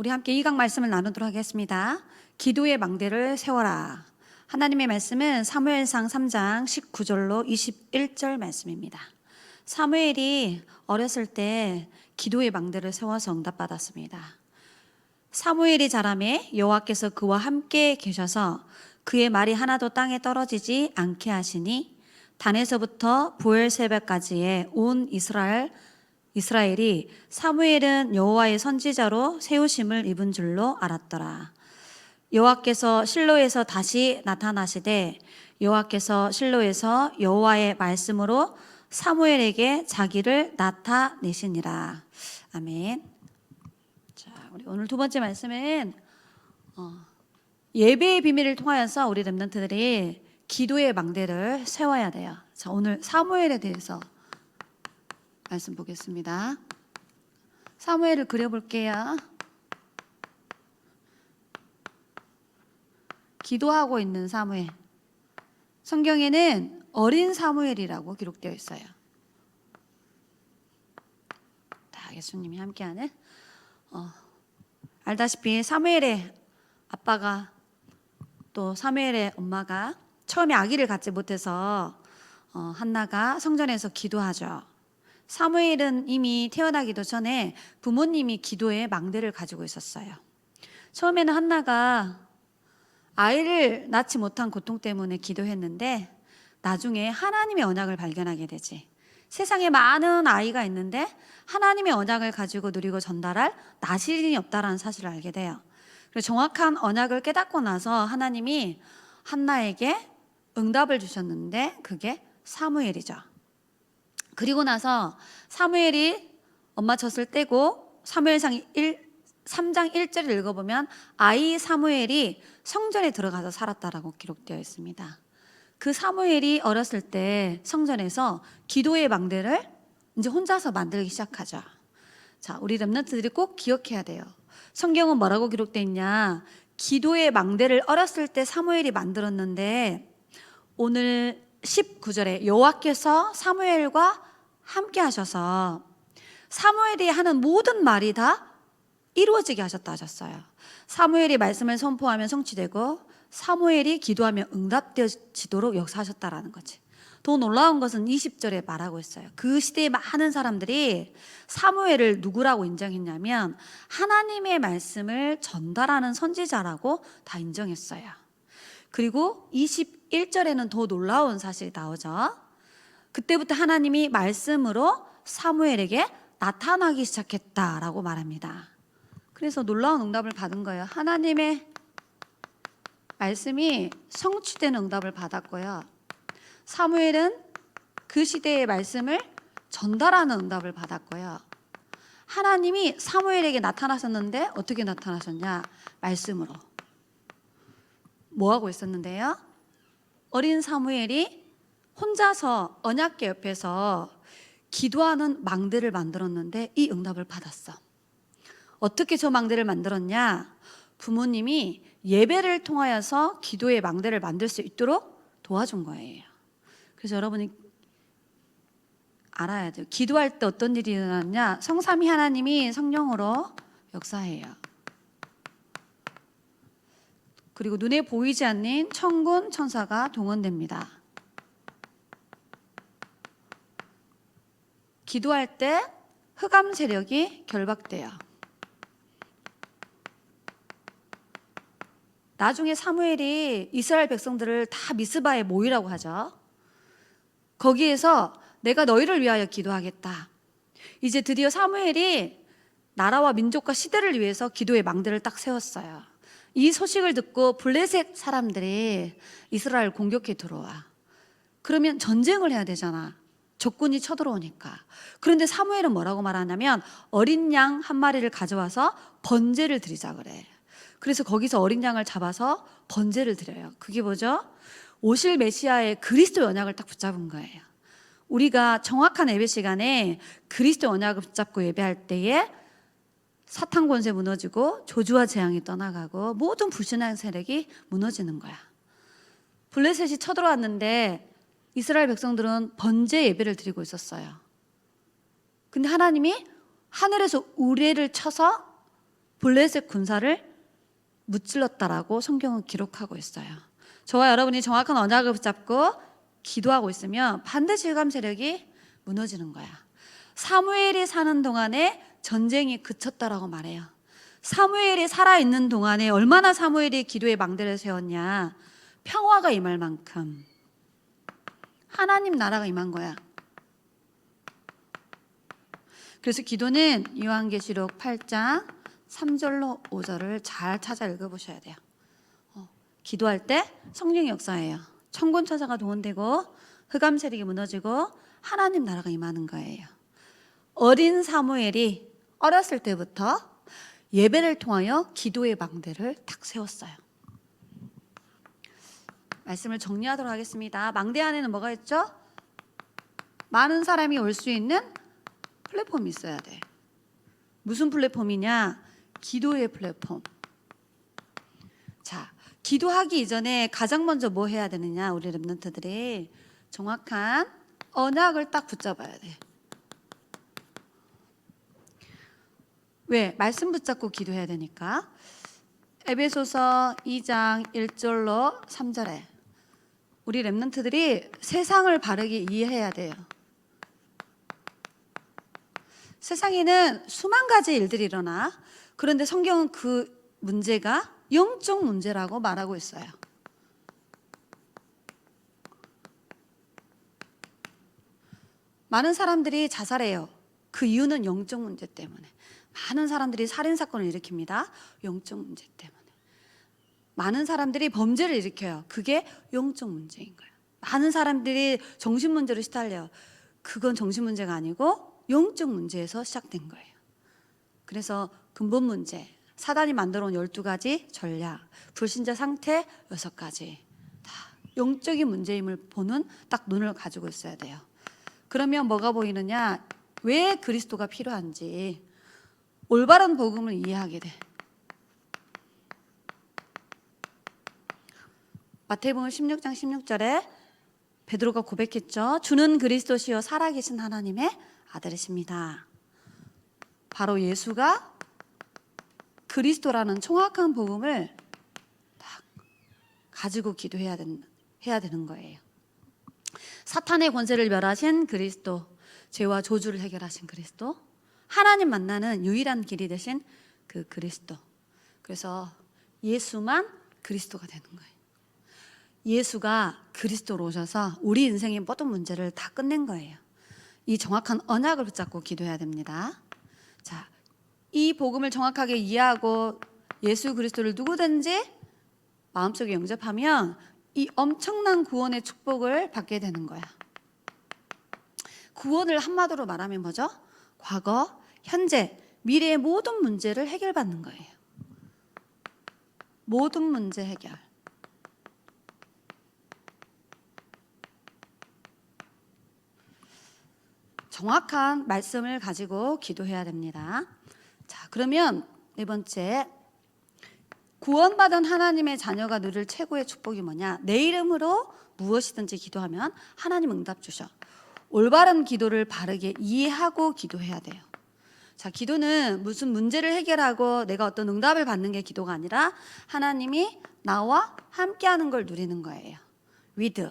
우리 함께 이강 말씀을 나누도록 하겠습니다. 기도의 망대를 세워라. 하나님의 말씀은 사무엘상 3장 19절로 21절 말씀입니다. 사무엘이 어렸을 때 기도의 망대를 세워서 응답받았습니다. 사무엘이 자라매 여호와께서 그와 함께 계셔서 그의 말이 하나도 땅에 떨어지지 않게 하시니 단에서부터 부엘세바까지의 온 이스라엘이 사무엘은 여호와의 선지자로 세우심을 입은 줄로 알았더라. 여호와께서 실로에서 다시 나타나시되 여호와께서 실로에서 여호와의 말씀으로 사무엘에게 자기를 나타내시니라. 아멘. 자, 우리 오늘 두 번째 말씀은 예배의 비밀을 통하여서 우리 렘넌트들이 기도의 망대를 세워야 돼요. 자, 오늘 사무엘에 대해서 말씀 보겠습니다. 사무엘을 그려볼게요. 기도하고 있는 사무엘. 성경에는 어린 사무엘이라고 기록되어 있어요. 다 예수님이 함께하는 알다시피 사무엘의 아빠가 또 사무엘의 엄마가 처음에 아기를 갖지 못해서 한나가 성전에서 기도하죠. 사무엘은 이미 태어나기도 전에 부모님이 기도의 망대를 가지고 있었어요. 처음에는 한나가 아이를 낳지 못한 고통 때문에 기도했는데 나중에 하나님의 언약을 발견하게 되지. 세상에 많은 아이가 있는데 하나님의 언약을 가지고 누리고 전달할 나실인이 없다라는 사실을 알게 돼요. 그래서 정확한 언약을 깨닫고 나서 하나님이 한나에게 응답을 주셨는데 그게 사무엘이죠. 그리고 나서 사무엘이 엄마 젖을 떼고 사무엘상 3장 1절을 읽어보면 아이 사무엘이 성전에 들어가서 살았다라고 기록되어 있습니다. 그 사무엘이 어렸을 때 성전에서 기도의 망대를 이제 혼자서 만들기 시작하죠. 자, 우리 렘넌트들이 꼭 기억해야 돼요. 성경은 뭐라고 기록되어 있냐? 기도의 망대를 어렸을 때 사무엘이 만들었는데 오늘 19절에 여호와께서 사무엘과 함께 하셔서 사무엘이 하는 모든 말이 다 이루어지게 하셨다 하셨어요. 사무엘이 말씀을 선포하면 성취되고 사무엘이 기도하며 응답되어지도록 역사하셨다라는 거지. 더 놀라운 것은 20절에 말하고 있어요. 그 시대의 많은 사람들이 사무엘을 누구라고 인정했냐면 하나님의 말씀을 전달하는 선지자라고 다 인정했어요. 그리고 21절에는 더 놀라운 사실이 나오죠. 그때부터 하나님이 말씀으로 사무엘에게 나타나기 시작했다라고 말합니다. 그래서 놀라운 응답을 받은 거예요. 하나님의 말씀이 성취되는 응답을 받았고요. 사무엘은 그 시대의 말씀을 전달하는 응답을 받았고요. 하나님이 사무엘에게 나타나셨는데 어떻게 나타나셨냐? 말씀으로. 뭐 하고 있었는데요? 어린 사무엘이 혼자서 언약궤 옆에서 기도하는 망대를 만들었는데 이 응답을 받았어. 어떻게 저 망대를 만들었냐? 부모님이 예배를 통하여서 기도의 망대를 만들 수 있도록 도와준 거예요. 그래서 여러분이 알아야 돼요. 기도할 때 어떤 일이 일어났냐? 성삼위 하나님이 성령으로 역사해요. 그리고 눈에 보이지 않는 천군 천사가 동원됩니다. 기도할 때 흑암 세력이 결박돼요. 나중에 사무엘이 이스라엘 백성들을 다 미스바에 모이라고 하죠. 거기에서 내가 너희를 위하여 기도하겠다. 이제 드디어 사무엘이 나라와 민족과 시대를 위해서 기도의 망대를 딱 세웠어요. 이 소식을 듣고 블레셋 사람들이 이스라엘 공격해 들어와. 그러면 전쟁을 해야 되잖아. 적군이 쳐들어오니까. 그런데 사무엘은 뭐라고 말하냐면 어린 양 한 마리를 가져와서 번제를 드리자 그래. 그래서 거기서 어린 양을 잡아서 번제를 드려요. 그게 뭐죠? 오실 메시아의 그리스도 언약을 딱 붙잡은 거예요. 우리가 정확한 예배 시간에 그리스도 언약을 붙잡고 예배할 때에 사탄 권세 무너지고 저주와 재앙이 떠나가고 모든 불신앙 세력이 무너지는 거야. 블레셋이 쳐들어왔는데 이스라엘 백성들은 번제 예배를 드리고 있었어요. 근데 하나님이 하늘에서 우레를 쳐서 블레셋 군사를 무찔렀다라고 성경은 기록하고 있어요. 저와 여러분이 정확한 언약을 붙잡고 기도하고 있으면 반드시 흑암 세력이 무너지는 거야. 사무엘이 사는 동안에 전쟁이 그쳤다라고 말해요. 사무엘이 살아있는 동안에 얼마나 사무엘이 기도의 망대를 세웠냐. 평화가 임할 만큼 하나님 나라가 임한 거야. 그래서 기도는 요한계시록 8장 3절로 5절을 잘 찾아 읽어보셔야 돼요. 기도할 때 성령의 역사예요. 천군천사가 동원되고 흑암 세력이 무너지고 하나님 나라가 임하는 거예요. 어린 사무엘이 어렸을 때부터 예배를 통하여 기도의 망대를 탁 세웠어요. 말씀을 정리하도록 하겠습니다. 망대 안에는 뭐가 있죠? 많은 사람이 올 수 있는 플랫폼이 있어야 돼. 무슨 플랫폼이냐? 기도의 플랫폼. 자, 기도하기 이전에 가장 먼저 뭐 해야 되느냐? 우리 렘넌트들이 정확한 언약을 딱 붙잡아야 돼. 왜? 말씀 붙잡고 기도해야 되니까. 에베소서 2장 1절로 3절에 우리 렘넌트들이 세상을 바르게 이해해야 돼요. 세상에는 수만 가지 일들이 일어나. 그런데 성경은 그 문제가 영적 문제라고 말하고 있어요. 많은 사람들이 자살해요. 그 이유는 영적 문제 때문에. 많은 사람들이 살인사건을 일으킵니다. 영적 문제 때문에. 많은 사람들이 범죄를 일으켜요. 그게 영적 문제인 거예요. 많은 사람들이 정신문제로 시달려요. 그건 정신문제가 아니고 영적 문제에서 시작된 거예요. 그래서 근본 문제, 사단이 만들어 온 12가지 전략, 불신자 상태 6가지 다 영적인 문제임을 보는 딱 눈을 가지고 있어야 돼요. 그러면 뭐가 보이느냐? 왜 그리스도가 필요한지 올바른 복음을 이해하게 돼. 마태복음 16장 16절에 베드로가 고백했죠. 주는 그리스도시요 살아계신 하나님의 아들이십니다. 바로 예수가 그리스도라는 정확한 복음을 딱 가지고 기도해야 되는 거예요. 사탄의 권세를 멸하신 그리스도, 죄와 저주를 해결하신 그리스도, 하나님 만나는 유일한 길이 되신 그 그리스도. 그래서 예수만 그리스도가 되는 거예요. 예수가 그리스도로 오셔서 우리 인생의 모든 문제를 다 끝낸 거예요. 이 정확한 언약을 붙잡고 기도해야 됩니다. 자, 이 복음을 정확하게 이해하고 예수 그리스도를 누구든지 마음속에 영접하면 이 엄청난 구원의 축복을 받게 되는 거야. 구원을 한마디로 말하면 뭐죠? 과거, 현재, 미래의 모든 문제를 해결받는 거예요. 모든 문제 해결. 정확한 말씀을 가지고 기도해야 됩니다. 자, 그러면 네 번째, 구원받은 하나님의 자녀가 누릴 최고의 축복이 뭐냐? 내 이름으로 무엇이든지 기도하면 하나님 응답 주셔. 올바른 기도를 바르게 이해하고 기도해야 돼요. 자, 기도는 무슨 문제를 해결하고 내가 어떤 응답을 받는 게 기도가 아니라 하나님이 나와 함께하는 걸 누리는 거예요. with.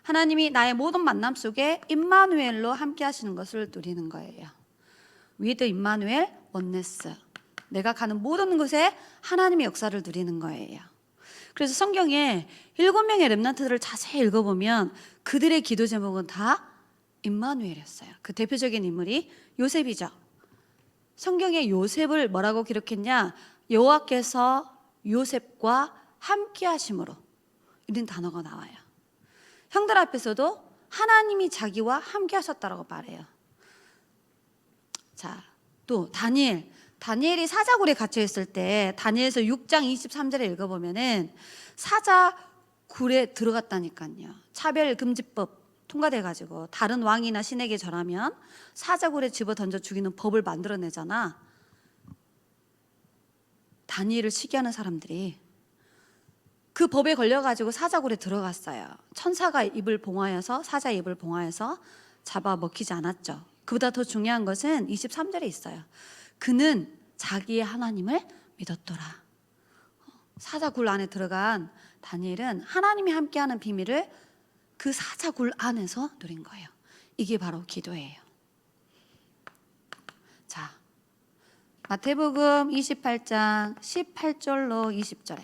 하나님이 나의 모든 만남 속에 임마누엘로 함께 하시는 것을 누리는 거예요. with 임마누엘 원네스. 내가 가는 모든 곳에 하나님의 역사를 누리는 거예요. 그래서 성경에 7명의 렘넌트들을 자세히 읽어보면 그들의 기도 제목은 다 임마누엘이었어요. 그 대표적인 인물이 요셉이죠. 성경에 요셉을 뭐라고 기록했냐? 여호와께서 요셉과 함께 하심으로 이런 단어가 나와요. 형들 앞에서도 하나님이 자기와 함께 하셨다라고 말해요. 자, 또 다니엘이 사자굴에 갇혀 있을 때 다니엘서 6장 23절에 읽어보면은 사자굴에 들어갔다니까요. 차별금지법 통과돼가지고 다른 왕이나 신에게 절하면 사자굴에 집어 던져 죽이는 법을 만들어내잖아. 다니엘을 시기하는 사람들이 그 법에 걸려가지고 사자굴에 들어갔어요. 천사가 입을 봉하여서 사자 입을 봉하여서 잡아 먹히지 않았죠. 그보다 더 중요한 것은 23절에 있어요. 그는 자기의 하나님을 믿었더라. 사자굴 안에 들어간 다니엘은 하나님이 함께하는 비밀을 그 사자굴 안에서 누린 거예요. 이게 바로 기도예요. 자, 마태복음 28장 18절로 20절에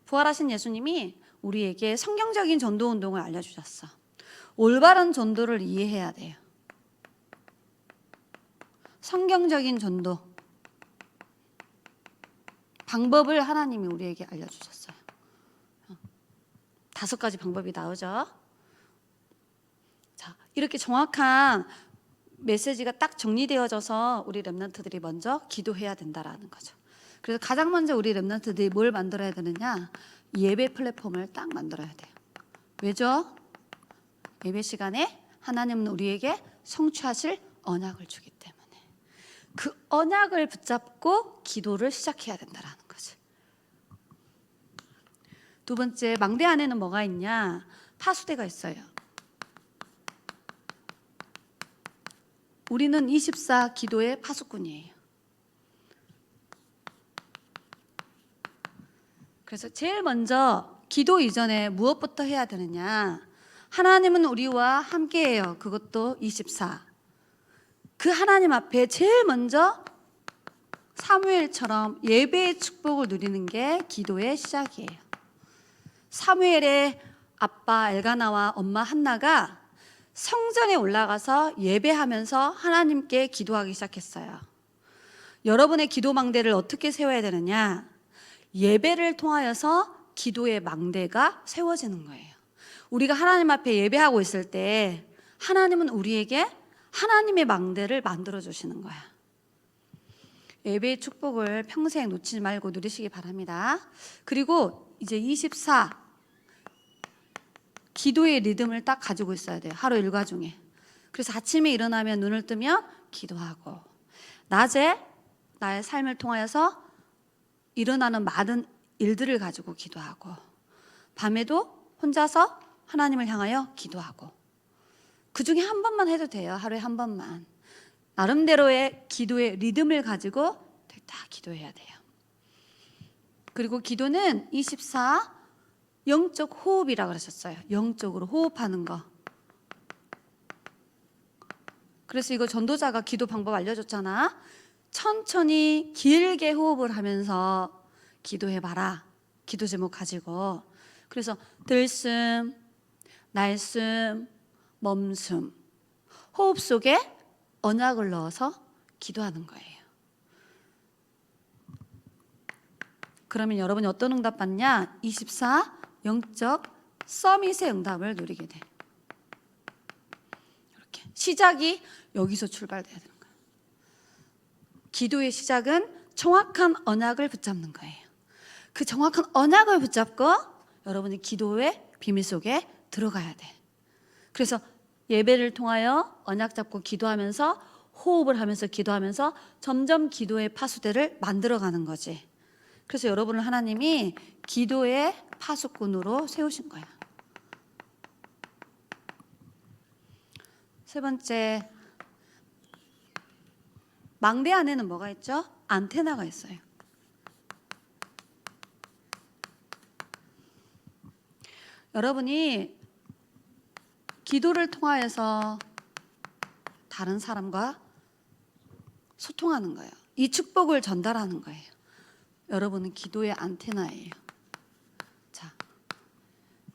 부활하신 예수님이 우리에게 성경적인 전도 운동을 알려주셨어. 올바른 전도를 이해해야 돼요. 성경적인 전도 방법을 하나님이 우리에게 알려주셨어요. 5가지 방법이 나오죠. 자, 이렇게 정확한 메시지가 딱 정리되어져서 우리 렘넌트들이 먼저 기도해야 된다라는 거죠. 그래서 가장 먼저 우리 렘넌트들이 뭘 만들어야 되느냐? 예배 플랫폼을 딱 만들어야 돼요. 왜죠? 예배 시간에 하나님은 우리에게 성취하실 언약을 주기 때문에 그 언약을 붙잡고 기도를 시작해야 된다라는 거죠. 두 번째, 망대 안에는 뭐가 있냐? 파수대가 있어요. 우리는 24 기도의 파수꾼이에요. 그래서 제일 먼저 기도 이전에 무엇부터 해야 되느냐? 하나님은 우리와 함께해요. 그것도 24. 그 하나님 앞에 제일 먼저 사무엘처럼 예배의 축복을 누리는 게 기도의 시작이에요. 사무엘의 아빠 엘가나와 엄마 한나가 성전에 올라가서 예배하면서 하나님께 기도하기 시작했어요. 여러분의 기도 망대를 어떻게 세워야 되느냐? 예배를 통하여서 기도의 망대가 세워지는 거예요. 우리가 하나님 앞에 예배하고 있을 때 하나님은 우리에게 하나님의 망대를 만들어 주시는 거야. 예배의 축복을 평생 놓치지 말고 누리시기 바랍니다. 그리고 이제 24 기도의 리듬을 딱 가지고 있어야 돼요. 하루 일과 중에. 그래서 아침에 일어나면 눈을 뜨면 기도하고, 낮에 나의 삶을 통하여서 일어나는 많은 일들을 가지고 기도하고, 밤에도 혼자서 하나님을 향하여 기도하고, 그 중에 한 번만 해도 돼요. 하루에 한 번만. 나름대로의 기도의 리듬을 가지고 다 기도해야 돼요. 그리고 기도는 24 영적 호흡이라고 그러셨어요. 영적으로 호흡하는 거. 그래서 이거 전도자가 기도 방법 알려줬잖아. 천천히 길게 호흡을 하면서 기도해봐라. 기도 제목 가지고. 그래서 들숨, 날숨, 멈숨. 호흡 속에 언약을 넣어서 기도하는 거예요. 그러면 여러분이 어떤 응답 받냐? 24 영적 서밋의 응답을 누리게 돼. 이렇게 시작이 여기서 출발돼야 되는 거예요. 기도의 시작은 정확한 언약을 붙잡는 거예요. 그 정확한 언약을 붙잡고 여러분이 기도의 비밀 속에 들어가야 돼. 그래서 예배를 통하여 언약 잡고 기도하면서 호흡을 하면서 기도하면서 점점 기도의 파수대를 만들어가는 거지. 그래서 여러분을 하나님이 기도의 파수꾼으로 세우신 거야. 세 번째, 망대 안에는 뭐가 있죠? 안테나가 있어요. 여러분이 기도를 통하여서 다른 사람과 소통하는 거예요. 이 축복을 전달하는 거예요. 여러분은 기도의 안테나예요. 자,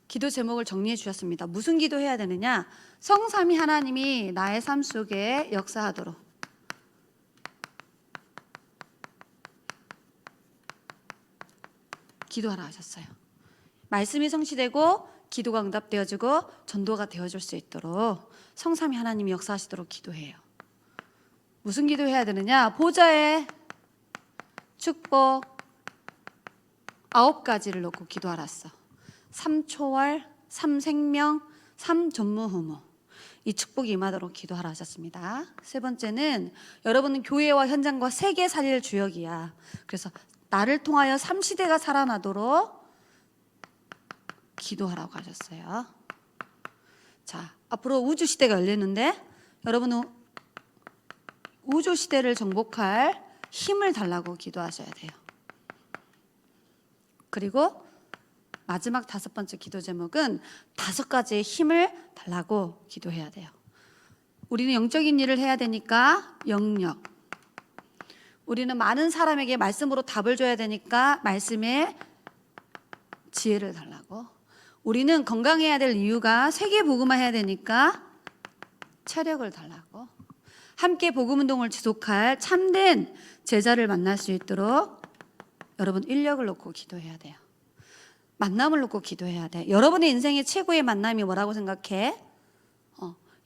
기도 제목을 정리해 주셨습니다. 무슨 기도해야 되느냐? 성삼위 하나님이 나의 삶 속에 역사하도록 기도하라 하셨어요. 말씀이 성취되고 기도가 응답되어지고 전도가 되어줄 수 있도록 성삼위 하나님이 역사하시도록 기도해요. 무슨 기도해야 되느냐? 보좌의 축복 9가지를 놓고 기도하랐어. 3초월, 3생명, 3전무후무. 이 축복이 임하도록 기도하라 하셨습니다. 세 번째는 여러분은 교회와 현장과 세계 살릴 주역이야. 그래서 나를 통하여 3시대가 살아나도록 기도하라고 하셨어요. 자, 앞으로 우주 시대가 열리는데 여러분은 우주 시대를 정복할 힘을 달라고 기도하셔야 돼요. 그리고 마지막 5번째 기도 제목은 5가지의 힘을 달라고 기도해야 돼요. 우리는 영적인 일을 해야 되니까 영역. 우리는 많은 사람에게 말씀으로 답을 줘야 되니까 말씀에 지혜를 달라고. 우리는 건강해야 될 이유가 세계 복음화해야 되니까 체력을 달라고. 함께 복음 운동을 지속할 참된 제자를 만날 수 있도록 여러분 인력을 놓고 기도해야 돼요. 만남을 놓고 기도해야 돼. 여러분의 인생의 최고의 만남이 뭐라고 생각해?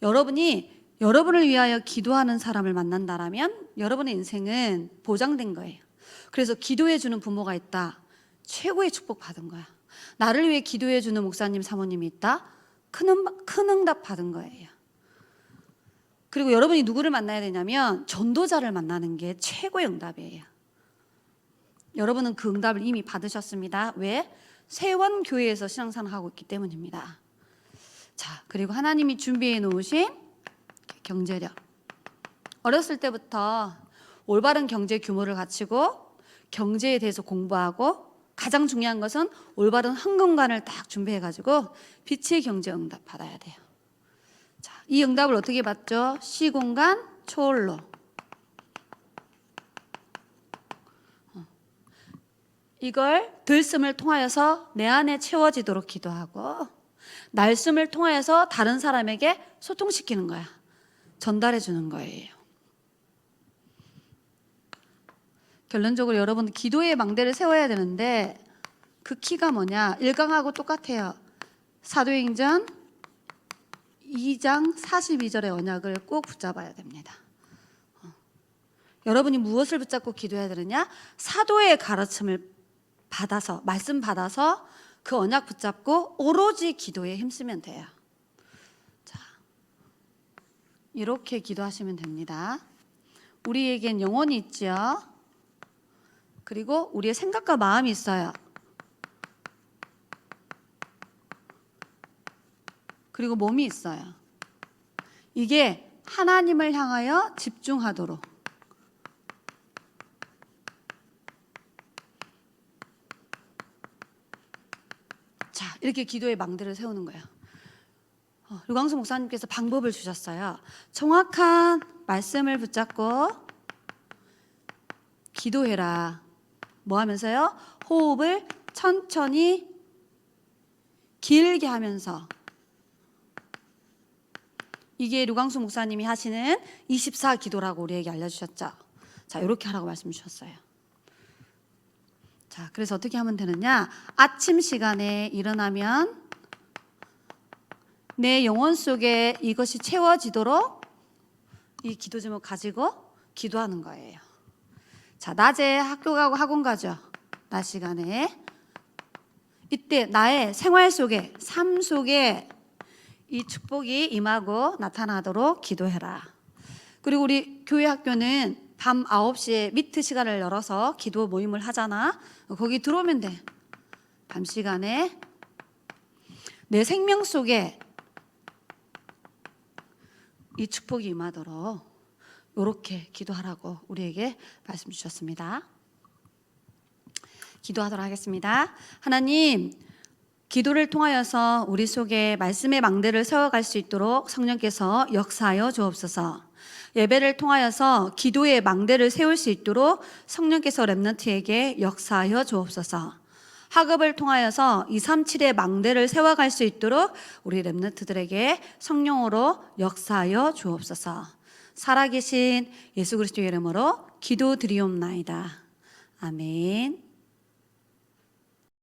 여러분이 여러분을 위하여 기도하는 사람을 만난다라면 여러분의 인생은 보장된 거예요. 그래서 기도해 주는 부모가 있다. 최고의 축복 받은 거야. 나를 위해 기도해 주는 목사님, 사모님이 있다. 큰 응답 받은 거예요. 그리고 여러분이 누구를 만나야 되냐면 전도자를 만나는 게 최고의 응답이에요. 여러분은 그 응답을 이미 받으셨습니다. 왜? 세원교회에서 신앙생활하고 있기 때문입니다. 자, 그리고 하나님이 준비해 놓으신 경제력. 어렸을 때부터 올바른 경제 규모를 갖추고 경제에 대해서 공부하고 가장 중요한 것은 올바른 헌금관을 딱 준비해가지고 빛의 경제 응답 받아야 돼요. 자, 이 응답을 어떻게 받죠? 시공간 초월로. 이걸 들숨을 통하여서 내 안에 채워지도록 기도하고 날숨을 통하여서 다른 사람에게 소통시키는 거야. 전달해 주는 거예요. 결론적으로 여러분 기도의 망대를 세워야 되는데 그 키가 뭐냐? 1강하고 똑같아요. 사도행전 2장 42절의 언약을 꼭 붙잡아야 됩니다. 여러분이 무엇을 붙잡고 기도해야 되느냐? 사도의 가르침을 받아서, 말씀 받아서 그 언약 붙잡고 오로지 기도에 힘쓰면 돼요. 자, 이렇게 기도하시면 됩니다. 우리에겐 영혼이 있죠. 그리고 우리의 생각과 마음이 있어요. 그리고 몸이 있어요. 이게 하나님을 향하여 집중하도록. 자, 이렇게 기도의 망대를 세우는 거예요. 류광수 목사님께서 방법을 주셨어요. 정확한 말씀을 붙잡고 기도해라. 뭐 하면서요? 호흡을 천천히 길게 하면서. 이게 류광수 목사님이 하시는 24기도라고 우리에게 알려주셨죠. 자, 이렇게 하라고 말씀 주셨어요. 자, 그래서 어떻게 하면 되느냐? 아침 시간에 일어나면 내 영혼 속에 이것이 채워지도록 이 기도 제목 가지고 기도하는 거예요. 자, 낮에 학교 가고 학원 가죠. 낮 시간에. 이때 나의 생활 속에, 삶 속에 이 축복이 임하고 나타나도록 기도해라. 그리고 우리 교회 학교는 밤 9시에 미트 시간을 열어서 기도 모임을 하잖아. 거기 들어오면 돼. 밤 시간에 내 생명 속에 이 축복이 임하도록 이렇게 기도하라고 우리에게 말씀 주셨습니다. 기도하도록 하겠습니다. 하나님, 기도를 통하여서 우리 속에 말씀의 망대를 세워갈 수 있도록 성령께서 역사하여 주옵소서. 예배를 통하여서 기도의 망대를 세울 수 있도록 성령께서 렘넌트에게 역사하여 주옵소서. 학업을 통하여서 237의 망대를 세워갈 수 있도록 우리 렘넌트들에게 성령으로 역사하여 주옵소서. 살아계신 예수 그리스도의 이름으로 기도드리옵나이다. 아멘.